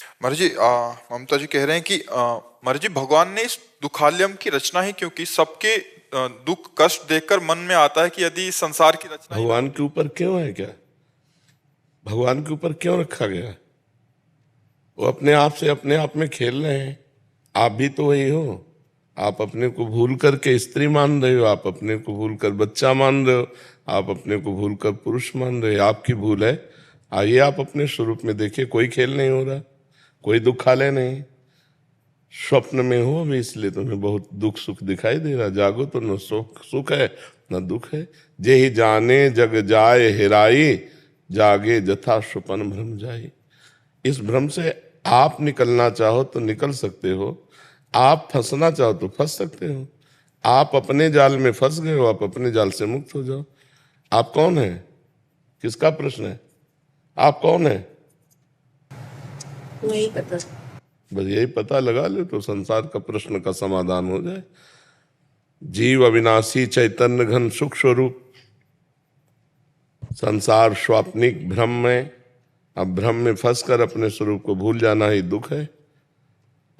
महाराज जी, ममता जी कह रहे हैं कि महाराज जी, भगवान ने इस दुखालयम की रचना ही क्यों की? सबके दुख कष्ट देखकर मन में आता है कि यदि इस संसार की रचना ही ना भगवान के होती। ऊपर क्यों है क्या? भगवान के ऊपर क्यों रखा गया है? वो अपने आप से अपने आप में खेल रहे हैं। आप भी तो वही हो। आप अपने को भूल करके स्त्री मान रहे हो, आप अपने को भूल कर बच्चा मान रहे हो, आप अपने को भूल कर पुरुष मान रहे हो। आपकी भूल है। आइए आप अपने स्वरूप में देखिए, कोई खेल नहीं हो रहा, कोई दुखालय नहीं। स्वप्न में हो अभी, इसलिए तुम्हें बहुत दुख सुख दिखाई दे रहा। जागो तो न सुख सुख है न दुख है। जे ही जाने जग जाए हेराई, जागे जथा स्वपन भ्रम जाई। इस भ्रम से आप निकलना चाहो तो निकल सकते हो, आप फंसना चाहो तो फंस सकते हो। आप अपने जाल में फंस गए हो, आप अपने जाल से मुक्त हो जाओ। आप कौन है? किसका प्रश्न है? आप कौन है? नहीं पता। बस यही पता लगा लो तो संसार का प्रश्न का समाधान हो जाए। जीव अविनाशी चैतन्य घन सुख स्वरूप, संसार स्वाप्निक भ्रम में। अब भ्रम में फंस कर अपने स्वरूप को भूल जाना ही दुख है।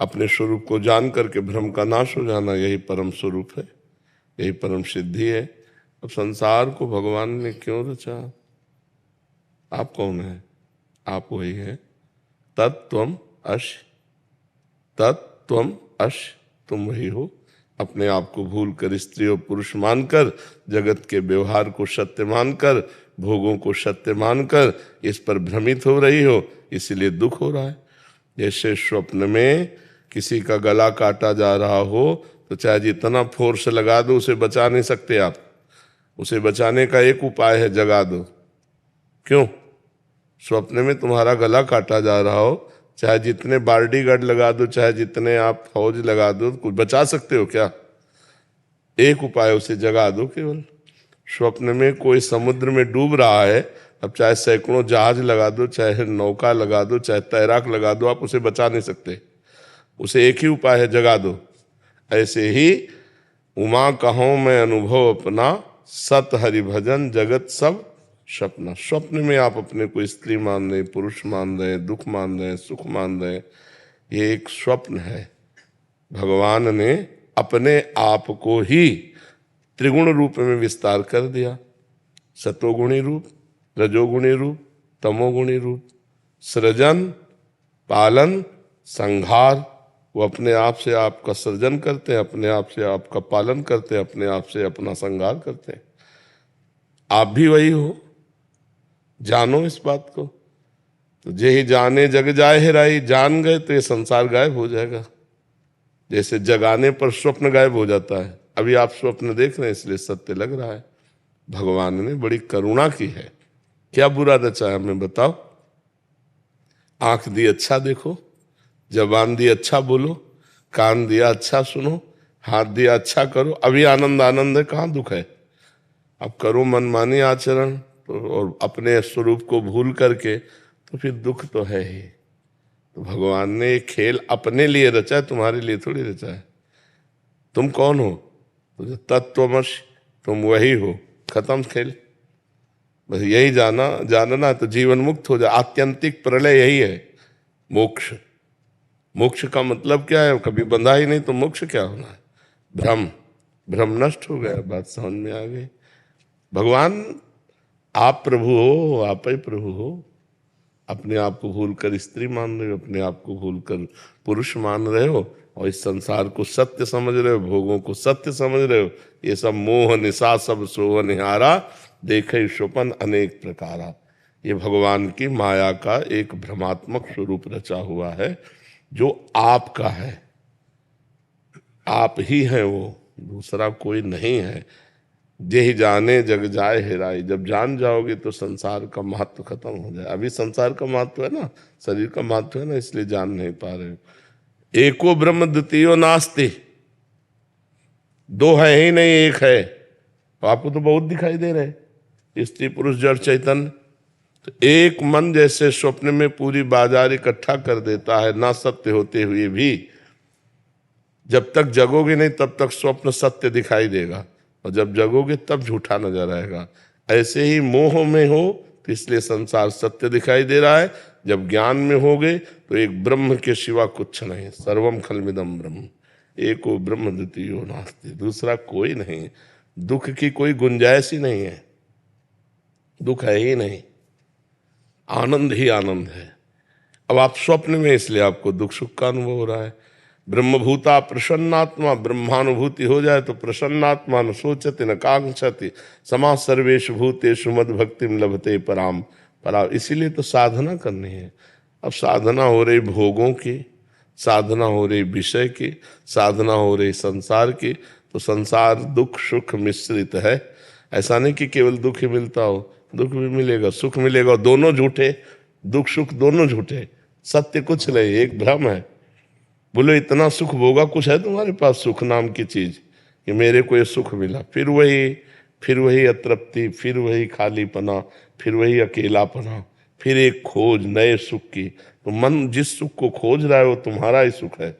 अपने स्वरूप को जान करके भ्रम का नाश हो जाना, यही परम स्वरूप है, यही परम सिद्धि है। अब संसार को भगवान ने क्यों रचा? आप कौन है? आप वही है। तत्त्वम अश, तत्त्वम अश, तुम वही हो। अपने आप को भूल कर स्त्री और पुरुष मानकर, जगत के व्यवहार को सत्य मानकर, भोगों को सत्य मानकर इस पर भ्रमित हो रही हो, इसीलिए दुख हो रहा है। जैसे स्वप्न में किसी का गला काटा जा रहा हो तो चाहे जितना फोर्स लगा दो उसे बचा नहीं सकते आप। उसे बचाने का एक उपाय है, जगा दो। क्यों? स्वप्न में तुम्हारा गला काटा जा रहा हो, चाहे जितने बॉडीगार्ड लगा दो, चाहे जितने आप फौज लगा दो, कुछ बचा सकते हो क्या? एक उपाय, उसे जगा दो केवल। स्वप्न में कोई समुद्र में डूब रहा है, अब चाहे सैकड़ों जहाज लगा दो, चाहे नौका लगा दो, चाहे तैराक लगा दो, आप उसे बचा नहीं सकते। उसे एक ही उपाय है, जगा दो। ऐसे ही उमा कहो मैं अनुभव अपना, सत हरि भजन जगत सब सपना। स्वप्न में आप अपने को स्त्री मान रहे, पुरुष मान रहे, दुख मान रहे, सुख मान रहे, ये एक स्वप्न है। भगवान ने अपने आप को ही त्रिगुण रूप में विस्तार कर दिया। सतोगुणी रूप, रजोगुणी रूप, तमोगुणी रूप। सृजन, पालन, संहार। वो अपने आप से आपका सृजन करते हैं, अपने आप से आपका पालन करते हैं, अपने आप से अपना संहार करते हैं। आप भी वही हो, जानो इस बात को। तो जे ही जाने जग जाए हेराई, जान गए तो ये संसार गायब हो जाएगा। जैसे जगाने पर स्वप्न गायब हो जाता है। अभी आप स्वप्न देख रहे हैं इसलिए सत्य लग रहा है। भगवान ने बड़ी करुणा की है। क्या बुरा रचा है हमें बताओ? आंख दी अच्छा देखो, जबान दी अच्छा बोलो, कान दिया अच्छा सुनो, हाथ दिया अच्छा करो। अभी आनंद आनंद है, कहाँ दुख है? अब करो मनमानी आचरण तो और अपने स्वरूप को भूल करके, तो फिर दुख तो है ही। तो भगवान ने ये खेल अपने लिए रचा है, तुम्हारे लिए थोड़ी रचा है। तुम कौन हो? तो तत्त्वमश, तुम वही हो। खत्म खेल। बस यही जानना तो जीवन मुक्त हो जाए। आत्यंतिक प्रलय यही है, मोक्ष। मोक्ष का मतलब क्या है? कभी बंधा ही नहीं तो मोक्ष क्या होना है? भ्रम, भ्रम नष्ट हो गया, बात समझ में आ गई। भगवान आप प्रभु हो, आप ही प्रभु हो। अपने आप को भूल कर स्त्री मान रहे हो, अपने आप को भूल कर पुरुष मान रहे हो, और इस संसार को सत्य समझ रहे हो, भोगों को सत्य समझ रहे हो। ये सब मोह निशा सब सोह निहारा, देखे स्वपन अनेक प्रकारा। ये भगवान की माया का एक भ्रमात्मक स्वरूप रचा हुआ है, जो आपका है। आप ही हैं वो, दूसरा कोई नहीं है। जे ही जाने जग जाए हेराई, जब जान जाओगे तो संसार का महत्व खत्म हो जाए। अभी संसार का महत्व है ना, शरीर का महत्व है ना, इसलिए जान नहीं पा रहे हो। एको ब्रह्म द्वितीयो नास्ति, दो है ही नहीं, एक है। तो आपको तो बहुत दिखाई दे रहे, स्त्री पुरुष जड़ चैतन्य। तो एक मन जैसे स्वप्न में पूरी बाजार इकट्ठा कर देता है, ना सत्य होते हुए भी। जब तक जगोगे नहीं तब तक स्वप्न सत्य दिखाई देगा, और जब जगोगे तब झूठा नजर आएगा। ऐसे ही मोह में हो तो इसलिए संसार सत्य दिखाई दे रहा है, जब ज्ञान में हो गए तो एक ब्रह्म के सिवा कुछ नहीं, सर्वम खलमिदम ब्रह्म, एको ब्रह्म द्वितीयो नास्ति, दूसरा कोई नहीं। दुख की कोई गुंजाइश ही नहीं है, दुख है ही नहीं, आनंद ही आनंद है। अब आप स्वप्न में, इसलिए आपको दुख सुख का अनुभव हो रहा है। ब्रह्मभूता प्रसन्नात्मा, ब्रह्मानुभूति हो जाए तो प्रसन्नात्मा न सोचति न कांक्षति, समा सर्वेषु भूतेषु मद भक्तिम लभते पराम परा। इसीलिए तो साधना करनी है। अब साधना हो रही भोगों की, साधना हो रही विषय की, साधना हो रही संसार की, तो संसार दुख सुख मिश्रित है। ऐसा नहीं कि केवल दुख ही मिलता हो, दुख भी मिलेगा, सुख मिलेगा, दोनों झूठे, दुख सुख दोनों झूठे, सत्य कुछ नहीं, एक भ्रम है। बोलो इतना सुख भोगा, कुछ है तुम्हारे पास सुख नाम की चीज कि मेरे को ये सुख मिला, फिर वही अतृप्ति, फिर वही खालीपना, फिर वही अकेलापना, फिर एक खोज नए सुख की। तो मन जिस सुख को खोज रहा है वो तुम्हारा ही सुख है।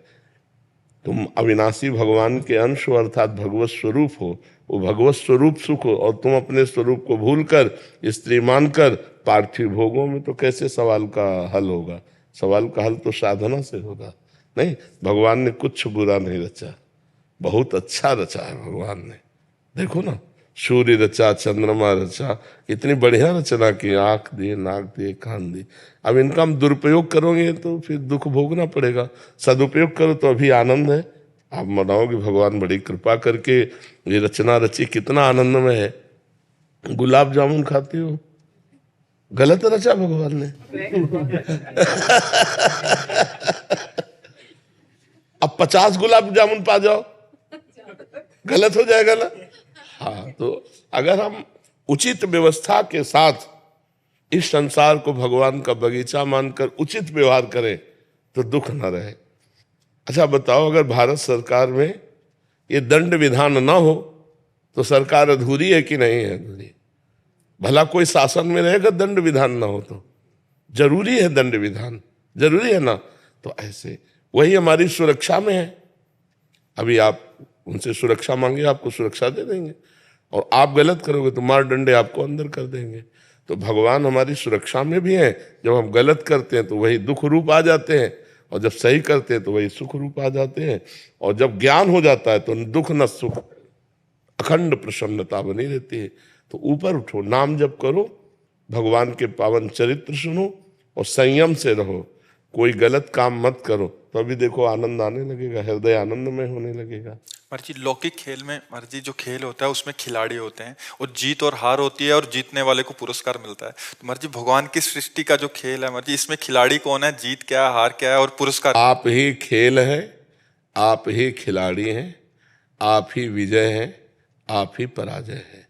तुम अविनाशी भगवान के अंश हो, अर्थात भगवत स्वरूप हो, वो भगवत स्वरूप सुख हो, और तुम अपने स्वरूप को भूलकर स्त्री मानकर पार्थिव भोगों में, तो कैसे सवाल का हल होगा? सवाल का हल तो साधना से होगा। नहीं, भगवान ने कुछ बुरा नहीं रचा, बहुत अच्छा रचा है भगवान ने। देखो ना, सूर्य रचा, चंद्रमा रचा, इतनी बढ़िया रचना की, आंख दिए, नाक दिए, कान दिए। अब इनका हम दुरुपयोग करोगे तो फिर दुख भोगना पड़ेगा, सदुपयोग करो तो अभी आनंद है। आप मनाओगे भगवान बड़ी कृपा करके ये रचना रची, कितना आनंद में है। गुलाब जामुन खाती हो, गलत रचा भगवान ने। अब 50 गुलाब जामुन पा जाओ, गलत हो जाएगा ना। हाँ, तो अगर हम उचित व्यवस्था के साथ इस संसार को भगवान का बगीचा मानकर उचित व्यवहार करें तो दुख न रहे। अच्छा बताओ, अगर भारत सरकार में ये दंड विधान ना हो तो सरकार अधूरी है कि नहीं है? अधूरी। भला कोई शासन में रहेगा दंड विधान ना हो तो? जरूरी है, दंड विधान जरूरी है ना। तो ऐसे वही हमारी सुरक्षा में है। अभी आप उनसे सुरक्षा मांगे, आपको सुरक्षा दे देंगे, और आप गलत करोगे तो मार डंडे आपको अंदर कर देंगे। तो भगवान हमारी सुरक्षा में भी है। जब हम गलत करते हैं तो वही दुख रूप आ जाते हैं, और जब सही करते हैं तो वही सुख रूप आ जाते हैं। और जब ज्ञान हो जाता है तो न दुख न सुख, अखंड प्रसन्नता बनी रहती है। तो ऊपर उठो, नाम जप करो, भगवान के पावन चरित्र सुनो और संयम से रहो, कोई गलत काम मत करो, तो अभी देखो आनंद आने लगेगा, हृदय आनंदमय होने लगेगा। मर्जी लौकिक खेल में, मर्जी जो खेल होता है उसमें खिलाड़ी होते हैं और जीत और हार होती है, और जीतने वाले को पुरस्कार मिलता है। तो मर्जी भगवान की सृष्टि का जो खेल है, मर्जी इसमें खिलाड़ी कौन है, जीत क्या है, हार क्या है और पुरस्कार? आप ही खेल है, आप ही खिलाड़ी हैं, आप ही विजय हैं, आप ही पराजय है।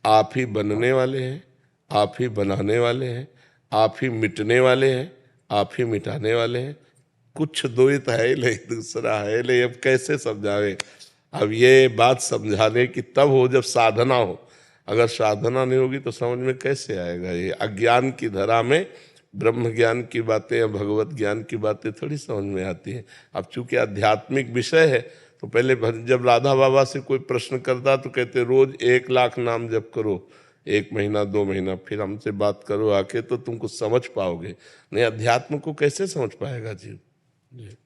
आप ही बनने वाले हैं, आप ही बनाने वाले हैं, आप ही मिटने वाले हैं, आप ही मिटाने वाले हैं। कुछ द्वैत है नहीं, दूसरा है नहीं। अब कैसे समझावे? अब ये बात समझाने की तब हो जब साधना हो। अगर साधना नहीं होगी तो समझ में कैसे आएगा? ये अज्ञान की धरा में ब्रह्म ज्ञान की बातें या भगवत ज्ञान की बातें थोड़ी समझ में आती हैं। अब चूंकि आध्यात्मिक विषय है तो पहले जब राधा बाबा से कोई प्रश्न करता तो कहते रोज 1 लाख नाम जप करो, 1 महीना 2 महीना, फिर हमसे बात करो आके, तो तुम कुछ समझ पाओगे। नहीं, अध्यात्म को कैसे समझ पाएगा जीव? जी।